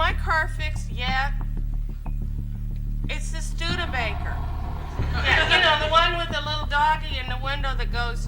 my car fixed yet? It's the Studebaker. Yeah, you know, the one with the little doggy in the window that goes...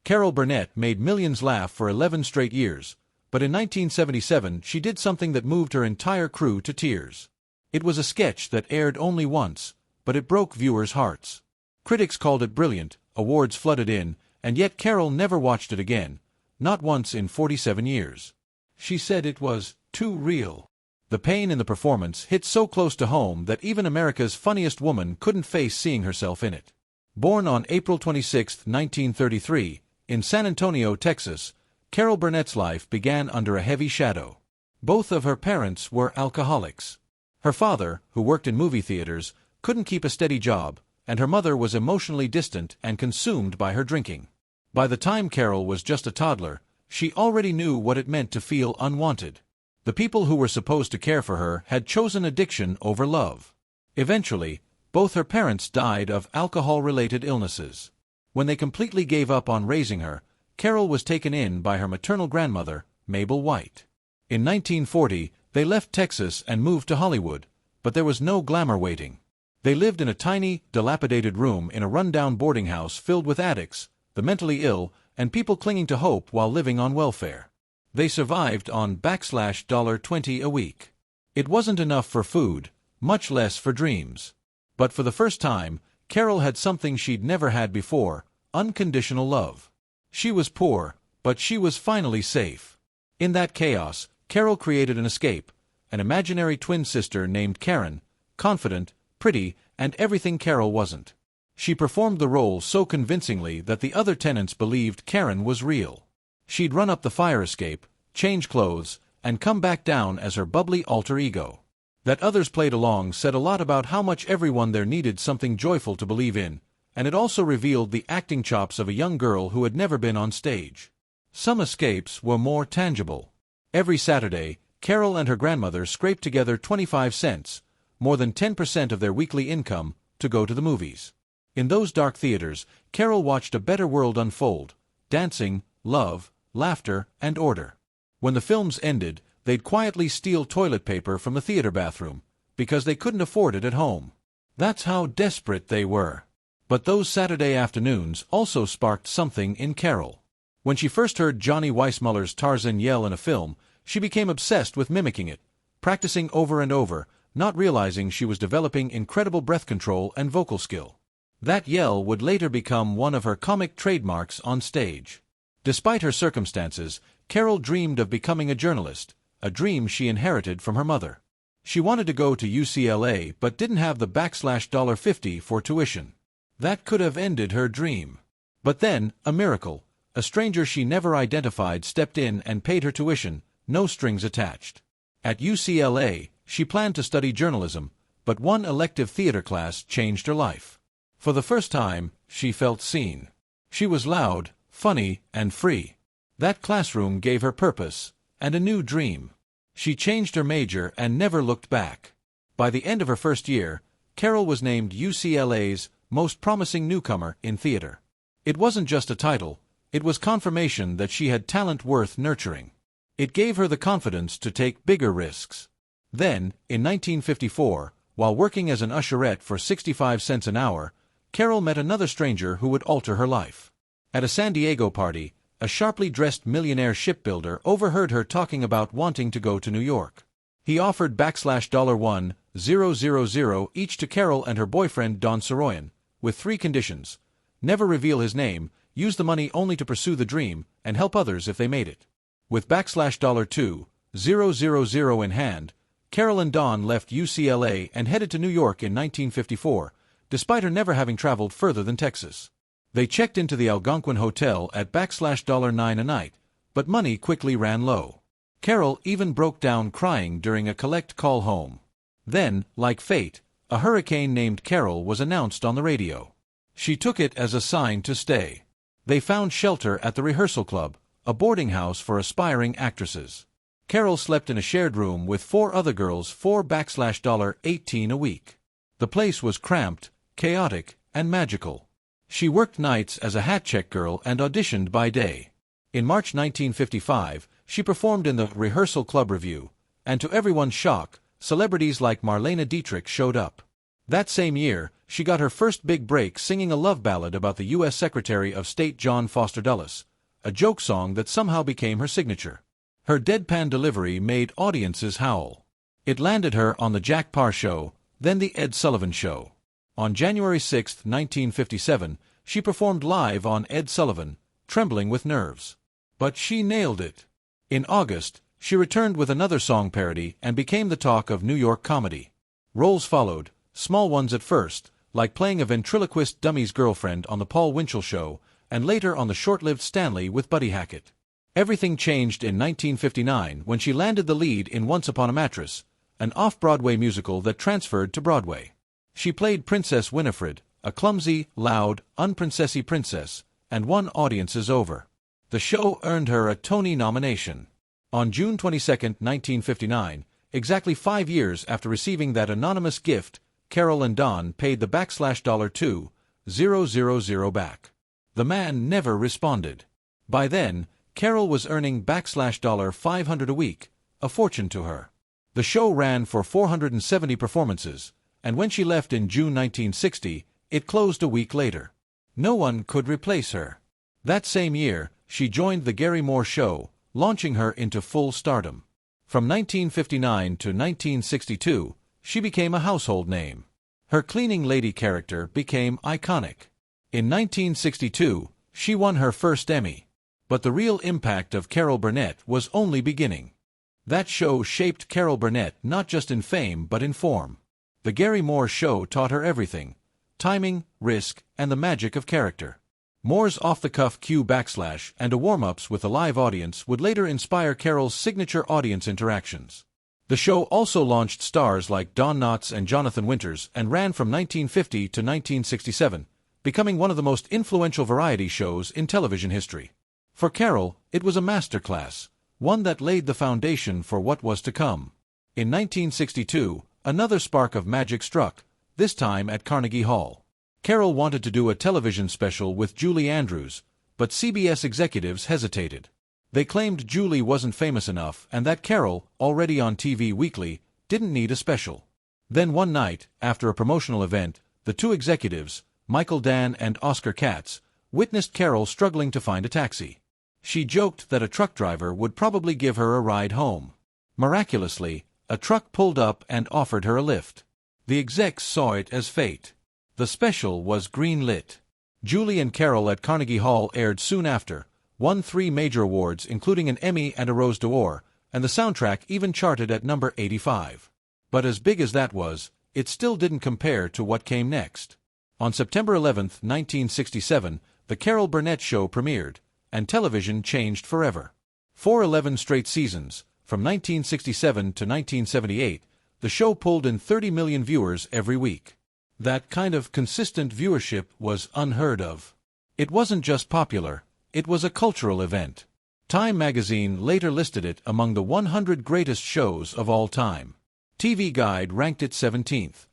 Carol Burnett made millions laugh for 11 straight years, but in 1977 she did something that moved her entire crew to tears. It was a sketch that aired only once, but it broke viewers' hearts. Critics called it brilliant, awards flooded in, and yet Carol never watched it again, not once in 47 years. She said it was too real. The pain in the performance hit so close to home that even America's funniest woman couldn't face seeing herself in it. Born on April 26, 1933, in San Antonio, Texas, Carol Burnett's life began under a heavy shadow. Both of her parents were alcoholics. Her father, who worked in movie theaters, couldn't keep a steady job, and her mother was emotionally distant and consumed by her drinking. By the time Carol was just a toddler, she already knew what it meant to feel unwanted. The people who were supposed to care for her had chosen addiction over love. Eventually, both her parents died of alcohol-related illnesses. When they completely gave up on raising her, Carol was taken in by her maternal grandmother, Mabel White. In 1940, they left Texas and moved to Hollywood, but there was no glamour waiting. They lived in a tiny, dilapidated room in a rundown boarding house filled with addicts, the mentally ill, and people clinging to hope while living on welfare. They survived on $20 a week. It wasn't enough for food, much less for dreams. But for the first time, Carol had something she'd never had before: unconditional love. She was poor, but she was finally safe. In that chaos, Carol created an escape, an imaginary twin sister named Karen, confident, pretty, and everything Carol wasn't. She performed the role so convincingly that the other tenants believed Karen was real. She'd run up the fire escape, change clothes, and come back down as her bubbly alter ego. That others played along said a lot about how much everyone there needed something joyful to believe in, and it also revealed the acting chops of a young girl who had never been on stage. Some escapes were more tangible. Every Saturday, Carol and her grandmother scraped together 25 cents, more than 10% of their weekly income, to go to the movies. In those dark theaters, Carol watched a better world unfold: dancing, love, laughter, and order. When the films ended, they'd quietly steal toilet paper from the theater bathroom, because they couldn't afford it at home. That's how desperate they were. But those Saturday afternoons also sparked something in Carol. When she first heard Johnny Weissmuller's Tarzan yell in a film, she became obsessed with mimicking it, practicing over and over, not realizing she was developing incredible breath control and vocal skill. That yell would later become one of her comic trademarks on stage. Despite her circumstances, Carol dreamed of becoming a journalist, a dream she inherited from her mother. She wanted to go to UCLA but didn't have the $50 for tuition. That could have ended her dream. But then, a miracle. A stranger she never identified stepped in and paid her tuition, no strings attached. At UCLA, she planned to study journalism, but one elective theater class changed her life. For the first time, she felt seen. She was loud, funny, and free. That classroom gave her purpose, and a new dream. She changed her major and never looked back. By the end of her first year, Carol was named UCLA's most promising newcomer in theater. It wasn't just a title, it was confirmation that she had talent worth nurturing. It gave her the confidence to take bigger risks. Then, in 1954, while working as an usherette for 65 cents an hour, Carol met another stranger who would alter her life. At a San Diego party, a sharply dressed millionaire shipbuilder overheard her talking about wanting to go to New York. He offered $1,000 each to Carol and her boyfriend Don Soroyan, with 3 conditions: never reveal his name, use the money only to pursue the dream, and help others if they made it. With $2,000 in hand, Carol and Don left UCLA and headed to New York in 1954, despite her never having traveled further than Texas. They checked into the Algonquin Hotel at $9 a night, but money quickly ran low. Carol even broke down crying during a collect call home. Then, like fate, a hurricane named Carol was announced on the radio. She took it as a sign to stay. They found shelter at the Rehearsal Club, a boarding house for aspiring actresses. Carol slept in a shared room with 4 other girls for $18 a week. The place was cramped, chaotic, and magical. She worked nights as a hat-check girl and auditioned by day. In March 1955, she performed in the Rehearsal Club Review, and to everyone's shock, celebrities like Marlene Dietrich showed up. That same year, she got her first big break singing a love ballad about the U.S. Secretary of State John Foster Dulles, a joke song that somehow became her signature. Her deadpan delivery made audiences howl. It landed her on the Jack Paar Show, then the Ed Sullivan Show. On January 6, 1957, she performed live on Ed Sullivan, trembling with nerves. But she nailed it. In August, she returned with another song parody and became the talk of New York comedy. Roles followed, small ones at first, like playing a ventriloquist dummy's girlfriend on The Paul Winchell Show, and later on the short-lived Stanley with Buddy Hackett. Everything changed in 1959 when she landed the lead in Once Upon a Mattress, an off-Broadway musical that transferred to Broadway. She played Princess Winifred, a clumsy, loud, unprincessy princess, and won audiences over. The show earned her a Tony nomination. On June 22, 1959, exactly 5 years after receiving that anonymous gift, Carol and Don paid the $2,000 back. The man never responded. By then, Carol was earning $500 a week, a fortune to her. The show ran for 470 performances, and when she left in June 1960, it closed a week later. No one could replace her. That same year, she joined The Gary Moore Show, launching her into full stardom. From 1959 to 1962, she became a household name. Her cleaning lady character became iconic. In 1962, she won her first Emmy. But the real impact of Carol Burnett was only beginning. That show shaped Carol Burnett not just in fame but in form. The Gary Moore Show taught her everything: timing, risk, and the magic of character. Moore's off-the-cuff cue / and a warm-ups with a live audience would later inspire Carol's signature audience interactions. The show also launched stars like Don Knotts and Jonathan Winters and ran from 1950 to 1967, becoming one of the most influential variety shows in television history. For Carol, it was a masterclass, one that laid the foundation for what was to come. In 1962, another spark of magic struck, this time at Carnegie Hall. Carol wanted to do a television special with Julie Andrews, but CBS executives hesitated. They claimed Julie wasn't famous enough and that Carol, already on TV weekly, didn't need a special. Then one night, after a promotional event, the two executives, Michael Dann and Oscar Katz, witnessed Carol struggling to find a taxi. She joked that a truck driver would probably give her a ride home. Miraculously, a truck pulled up and offered her a lift. The execs saw it as fate. The special was green-lit. Julie and Carol at Carnegie Hall aired soon after, won 3 major awards including an Emmy and a Rose d'Or, and the soundtrack even charted at number 85. But as big as that was, it still didn't compare to what came next. On September 11, 1967, The Carol Burnett Show premiered, and television changed forever. For 11 straight seasons, from 1967 to 1978, the show pulled in 30 million viewers every week. That kind of consistent viewership was unheard of. It wasn't just popular, it was a cultural event. Time magazine later listed it among the 100 greatest shows of all time. TV Guide ranked it 17th.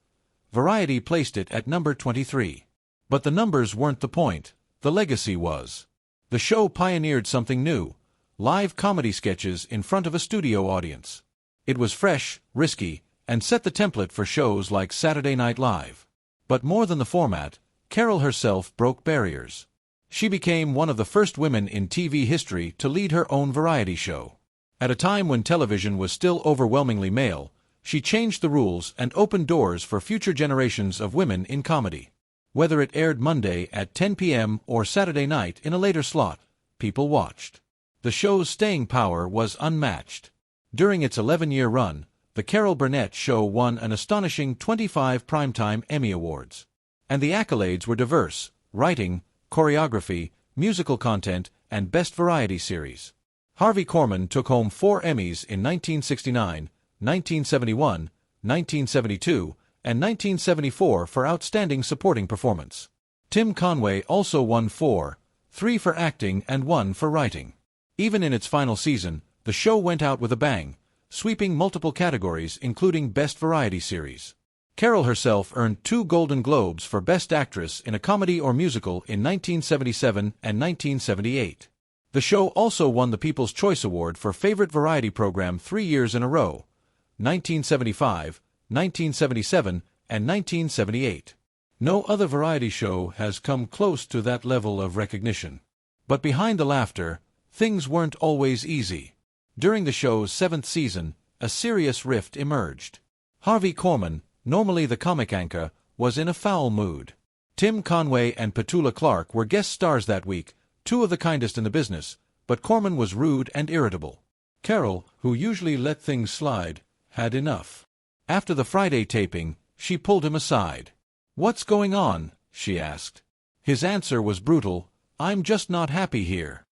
Variety placed it at number 23. But the numbers weren't the point, the legacy was. The show pioneered something new: live comedy sketches in front of a studio audience. It was fresh, risky, and set the template for shows like Saturday Night Live. But more than the format, Carol herself broke barriers. She became one of the first women in TV history to lead her own variety show. At a time when television was still overwhelmingly male, she changed the rules and opened doors for future generations of women in comedy. Whether it aired Monday at 10 p.m. or Saturday night in a later slot, people watched. The show's staying power was unmatched. During its 11-year run, The Carol Burnett Show won an astonishing 25 Primetime Emmy Awards. And the accolades were diverse: writing, choreography, musical content, and Best Variety Series. Harvey Korman took home 4 Emmys in 1969, 1971, 1972, and 1974 for Outstanding Supporting Performance. Tim Conway also won 4, 3 for acting and 1 for writing. Even in its final season, the show went out with a bang, sweeping multiple categories including Best Variety Series. Carol herself earned 2 Golden Globes for Best Actress in a Comedy or Musical in 1977 and 1978. The show also won the People's Choice Award for Favorite Variety Program 3 years in a row, 1975, 1977, and 1978. No other variety show has come close to that level of recognition. But behind the laughter, things weren't always easy. During the show's 7th season, a serious rift emerged. Harvey Korman, normally the comic anchor, was in a foul mood. Tim Conway and Petula Clark were guest stars that week, two of the kindest in the business, but Korman was rude and irritable. Carol, who usually let things slide, had enough. After the Friday taping, she pulled him aside. "What's going on?" she asked. His answer was brutal, "I'm just not happy here."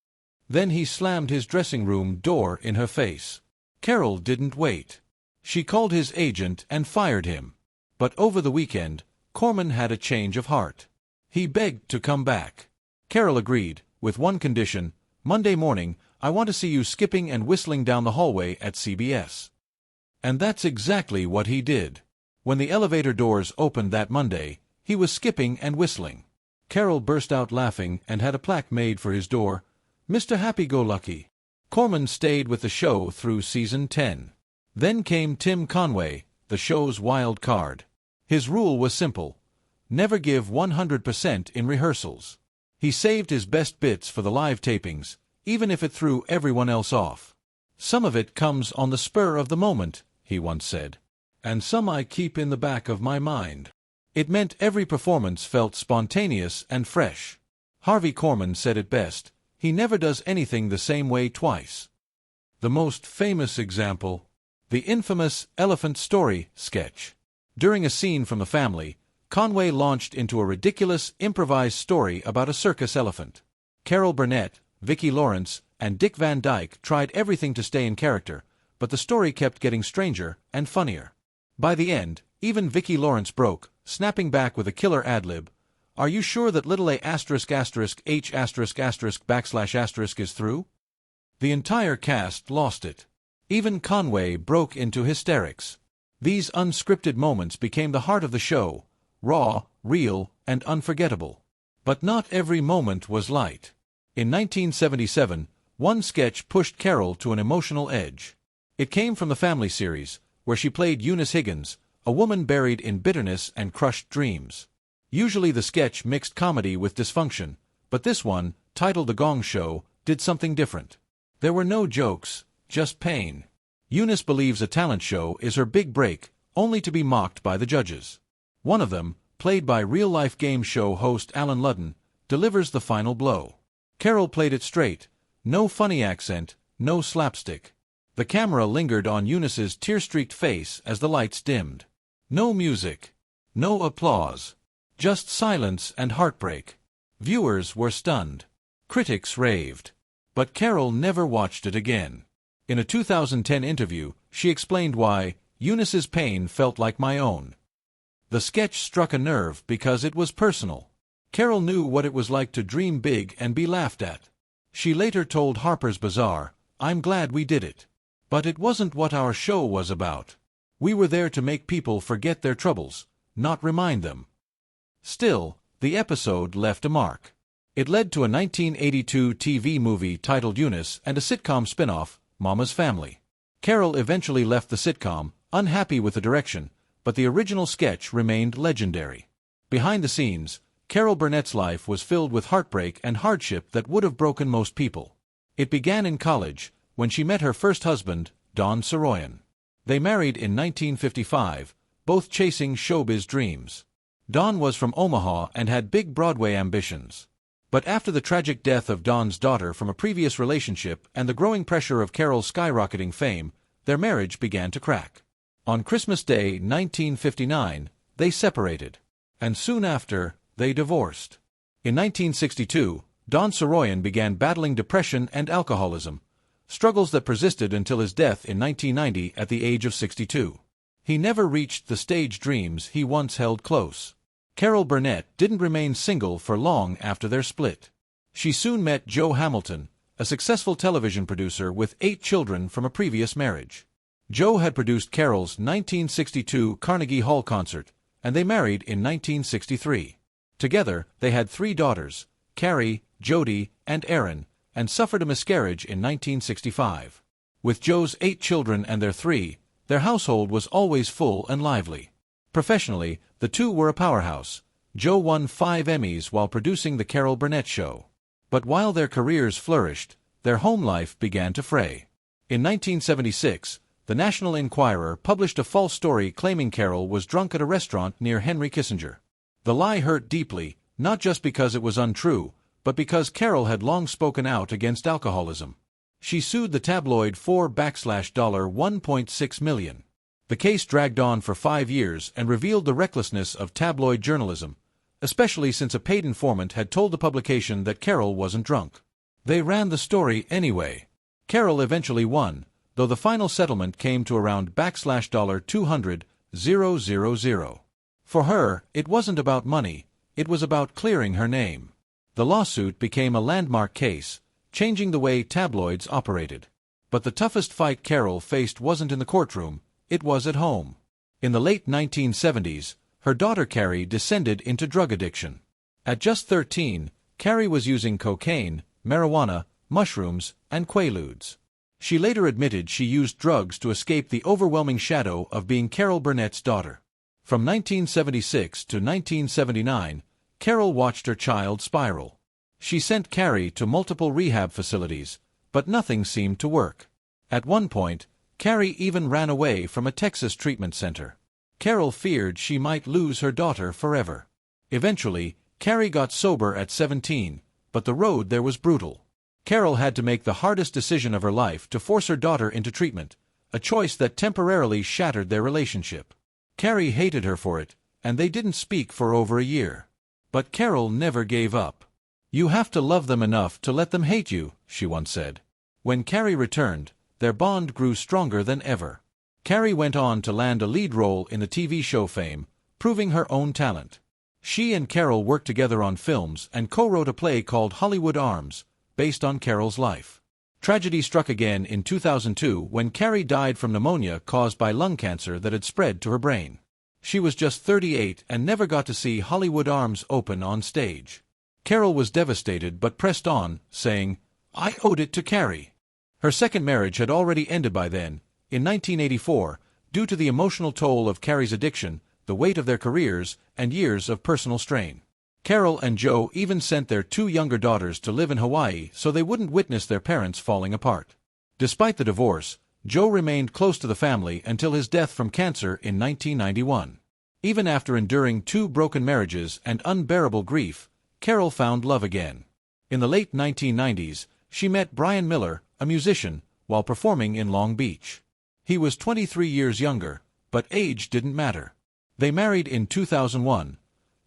Then he slammed his dressing room door in her face. Carol didn't wait. She called his agent and fired him. But over the weekend, Korman had a change of heart. He begged to come back. Carol agreed, with one condition: "Monday morning, I want to see you skipping and whistling down the hallway at CBS." And that's exactly what he did. When the elevator doors opened that Monday, he was skipping and whistling. Carol burst out laughing and had a plaque made for his door, "Mr. Happy-Go-Lucky." Korman stayed with the show through season 10. Then came Tim Conway, the show's wild card. His rule was simple: never give 100% in rehearsals. He saved his best bits for the live tapings, even if it threw everyone else off. "Some of it comes on the spur of the moment," he once said, "and some I keep in the back of my mind." It meant every performance felt spontaneous and fresh. Harvey Korman said it best: "He never does anything the same way twice." The most famous example: the infamous Elephant Story sketch. During a scene from The Family, Conway launched into a ridiculous, improvised story about a circus elephant. Carol Burnett, Vicki Lawrence, and Dick Van Dyke tried everything to stay in character, but the story kept getting stranger and funnier. By the end, even Vicki Lawrence broke, snapping back with a killer ad-lib: "Are you sure that little a asterisk asterisk h asterisk asterisk backslash asterisk is through?" The entire cast lost it. Even Conway broke into hysterics. These unscripted moments became the heart of the show, raw, real, and unforgettable. But not every moment was light. In 1977, one sketch pushed Carol to an emotional edge. It came from the Family series, where she played Eunice Higgins, a woman buried in bitterness and crushed dreams. Usually the sketch mixed comedy with dysfunction, but this one, titled The Gong Show, did something different. There were no jokes, just pain. Eunice believes a talent show is her big break, only to be mocked by the judges. One of them, played by real-life game show host Alan Ludden, delivers the final blow. Carol played it straight: no funny accent, no slapstick. The camera lingered on Eunice's tear-streaked face as the lights dimmed. No music. No applause. Just silence and heartbreak. Viewers were stunned. Critics raved. But Carol never watched it again. In a 2010 interview, she explained why: "Eunice's pain felt like my own." The sketch struck a nerve because it was personal. Carol knew what it was like to dream big and be laughed at. She later told Harper's Bazaar, "I'm glad we did it. But it wasn't what our show was about. We were there to make people forget their troubles, not remind them." Still, the episode left a mark. It led to a 1982 TV movie titled Eunice and a sitcom spin-off, Mama's Family. Carol eventually left the sitcom, unhappy with the direction, but the original sketch remained legendary. Behind the scenes, Carol Burnett's life was filled with heartbreak and hardship that would have broken most people. It began in college, when she met her first husband, Don Saroyan. They married in 1955, both chasing showbiz dreams. Don was from Omaha and had big Broadway ambitions. But after the tragic death of Don's daughter from a previous relationship and the growing pressure of Carol's skyrocketing fame, their marriage began to crack. On Christmas Day 1959, they separated. And soon after, they divorced. In 1962, Don Saroyan began battling depression and alcoholism, struggles that persisted until his death in 1990 at the age of 62. He never reached the stage dreams he once held close. Carol Burnett didn't remain single for long after their split. She soon met Joe Hamilton, a successful television producer with 8 children from a previous marriage. Joe had produced Carol's 1962 Carnegie Hall concert, and they married in 1963. Together, they had 3 daughters, Carrie, Jody, and Erin, and suffered a miscarriage in 1965. With Joe's 8 children and their 3, Their household was always full and lively. Professionally, the two were a powerhouse. Joe won 5 Emmys while producing The Carol Burnett Show. But while their careers flourished, their home life began to fray. In 1976, the National Enquirer published a false story claiming Carol was drunk at a restaurant near Henry Kissinger. The lie hurt deeply, not just because it was untrue, but because Carol had long spoken out against alcoholism. She sued the tabloid for $1.6 million. The case dragged on for 5 years and revealed the recklessness of tabloid journalism, especially since a paid informant had told the publication that Carol wasn't drunk. They ran the story anyway. Carol eventually won, though the final settlement came to around $200,000. For her, it wasn't about money, it was about clearing her name. The lawsuit became a landmark case, changing the way tabloids operated. But the toughest fight Carol faced wasn't in the courtroom, it was at home. In the late 1970s, her daughter Carrie descended into drug addiction. At just 13, Carrie was using cocaine, marijuana, mushrooms, and quaaludes. She later admitted she used drugs to escape the overwhelming shadow of being Carol Burnett's daughter. From 1976 to 1979, Carol watched her child spiral. She sent Carrie to multiple rehab facilities, but nothing seemed to work. At one point, Carrie even ran away from a Texas treatment center. Carol feared she might lose her daughter forever. Eventually, Carrie got sober at 17, but the road there was brutal. Carol had to make the hardest decision of her life to force her daughter into treatment, a choice that temporarily shattered their relationship. Carrie hated her for it, and they didn't speak for over a year. But Carol never gave up. "You have to love them enough to let them hate you," she once said. When Carrie returned, their bond grew stronger than ever. Carrie went on to land a lead role in the TV show Fame, proving her own talent. She and Carol worked together on films and co-wrote a play called Hollywood Arms, based on Carol's life. Tragedy struck again in 2002 when Carrie died from pneumonia caused by lung cancer that had spread to her brain. She was just 38 and never got to see Hollywood Arms open on stage. Carol was devastated but pressed on, saying, "I owed it to Carrie." Her second marriage had already ended by then. In 1984, due to the emotional toll of Carrie's addiction, the weight of their careers, and years of personal strain. Carol and Joe even sent their 2 younger daughters to live in Hawaii so they wouldn't witness their parents falling apart. Despite the divorce, Joe remained close to the family until his death from cancer in 1991. Even after enduring 2 broken marriages and unbearable grief, Carol found love again. In the late 1990s, she met Brian Miller, a musician, while performing in Long Beach. He was 23 years younger, but age didn't matter. They married in 2001.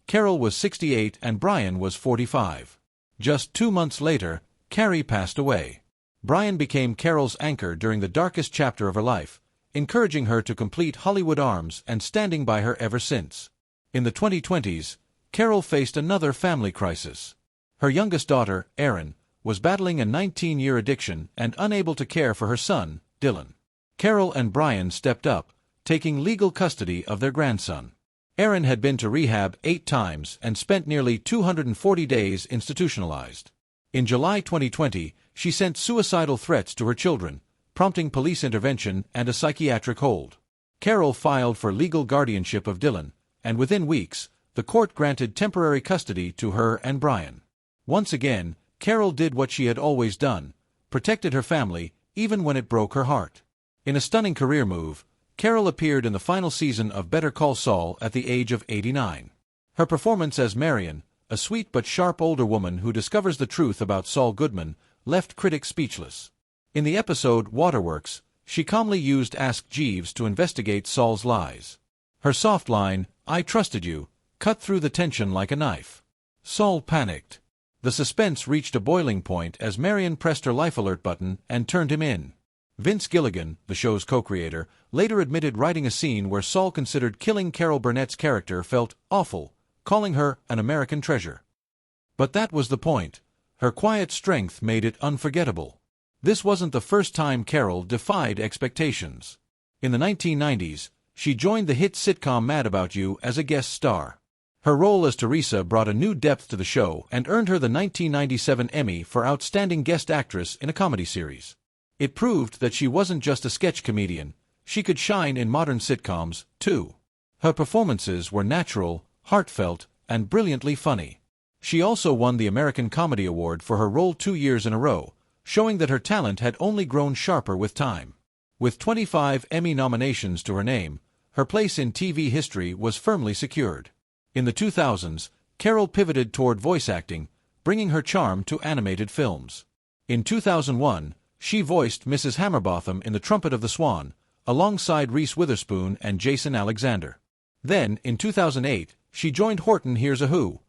Carol was 68 and Brian was 45. Just 2 months later, Carrie passed away. Brian became Carol's anchor during the darkest chapter of her life, encouraging her to complete Hollywood Arms and standing by her ever since. In the 2020s, Carol faced another family crisis. Her youngest daughter, Erin, was battling a 19-year addiction and unable to care for her son, Dylan. Carol and Brian stepped up, taking legal custody of their grandson. Erin had been to rehab 8 times and spent nearly 240 days institutionalized. In July 2020, she sent suicidal threats to her children, prompting police intervention and a psychiatric hold. Carol filed for legal guardianship of Dylan, and within weeks, the court granted temporary custody to her and Brian. Once again, Carol did what she had always done, protected her family, even when it broke her heart. In a stunning career move, Carol appeared in the final season of Better Call Saul at the age of 89. Her performance as Marion, a sweet but sharp older woman who discovers the truth about Saul Goodman, left critics speechless. In the episode Waterworks, she calmly used Ask Jeeves to investigate Saul's lies. Her soft line, "I trusted you," cut through the tension like a knife. Saul panicked. The suspense reached a boiling point as Marion pressed her life alert button and turned him in. Vince Gilligan, the show's co-creator, later admitted writing a scene where Saul considered killing Carol Burnett's character felt awful, calling her an American treasure. But that was the point. Her quiet strength made it unforgettable. This wasn't the first time Carol defied expectations. In the 1990s, she joined the hit sitcom Mad About You as a guest star. Her role as Teresa brought a new depth to the show and earned her the 1997 Emmy for Outstanding Guest Actress in a Comedy Series. It proved that she wasn't just a sketch comedian, She could shine in modern sitcoms, too. Her performances were natural, heartfelt, and brilliantly funny. She also won the American Comedy Award for her role 2 years in a row, showing that her talent had only grown sharper with time. With 25 Emmy nominations to her name, her place in TV history was firmly secured. In the 2000s, Carol pivoted toward voice acting, bringing her charm to animated films. In 2001, she voiced Mrs. Hammerbotham in The Trumpet of the Swan, alongside Reese Witherspoon and Jason Alexander. Then, in 2008, she joined Horton Hears a Who,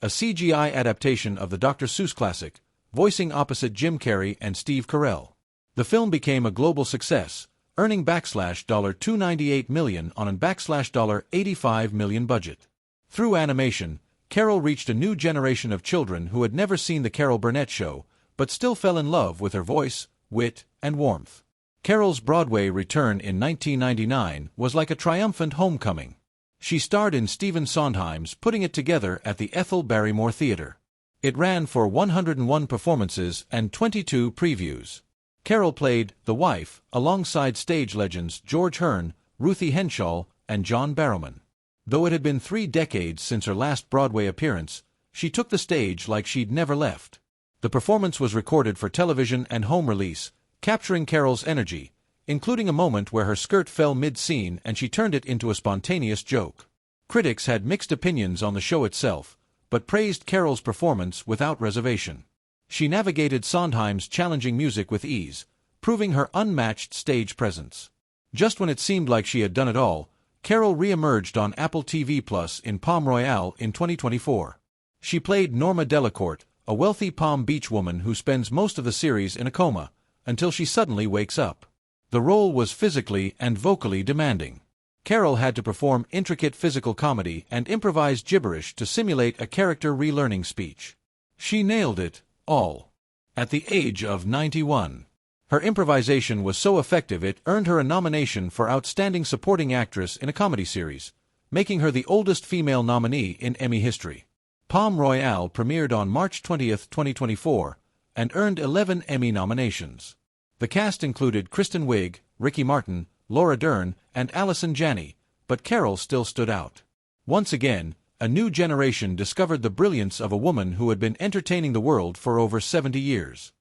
a CGI adaptation of the Dr. Seuss classic, voicing opposite Jim Carrey and Steve Carell. The film became a global success, earning $298 million on an $85 million budget. Through animation, Carol reached a new generation of children who had never seen The Carol Burnett Show, but still fell in love with her voice, wit, and warmth. Carol's Broadway return in 1999 was like a triumphant homecoming. She starred in Stephen Sondheim's Putting It Together at the Ethel Barrymore Theatre. It ran for 101 performances and 22 previews. Carol played the wife alongside stage legends George Hearn, Ruthie Henshaw, and John Barrowman. Though it had been 3 decades since her last Broadway appearance, she took the stage like she'd never left. The performance was recorded for television and home release, capturing Carol's energy, including a moment where her skirt fell mid-scene and she turned it into a spontaneous joke. Critics had mixed opinions on the show itself, but praised Carol's performance without reservation. She navigated Sondheim's challenging music with ease, proving her unmatched stage presence. Just when it seemed like she had done it all, Carol re-emerged on Apple TV Plus in Palm Royale in 2024. She played Norma Delacorte, a wealthy Palm Beach woman who spends most of the series in a coma, until she suddenly wakes up. The role was physically and vocally demanding. Carol had to perform intricate physical comedy and improvise gibberish to simulate a character relearning speech. She nailed it all. At the age of 91. Her improvisation was so effective it earned her a nomination for Outstanding Supporting Actress in a Comedy Series, making her the oldest female nominee in Emmy history. Palm Royale premiered on March 20, 2024, and earned 11 Emmy nominations. The cast included Kristen Wiig, Ricky Martin, Laura Dern, and Allison Janney, but Carol still stood out. Once again, a new generation discovered the brilliance of a woman who had been entertaining the world for over 70 years.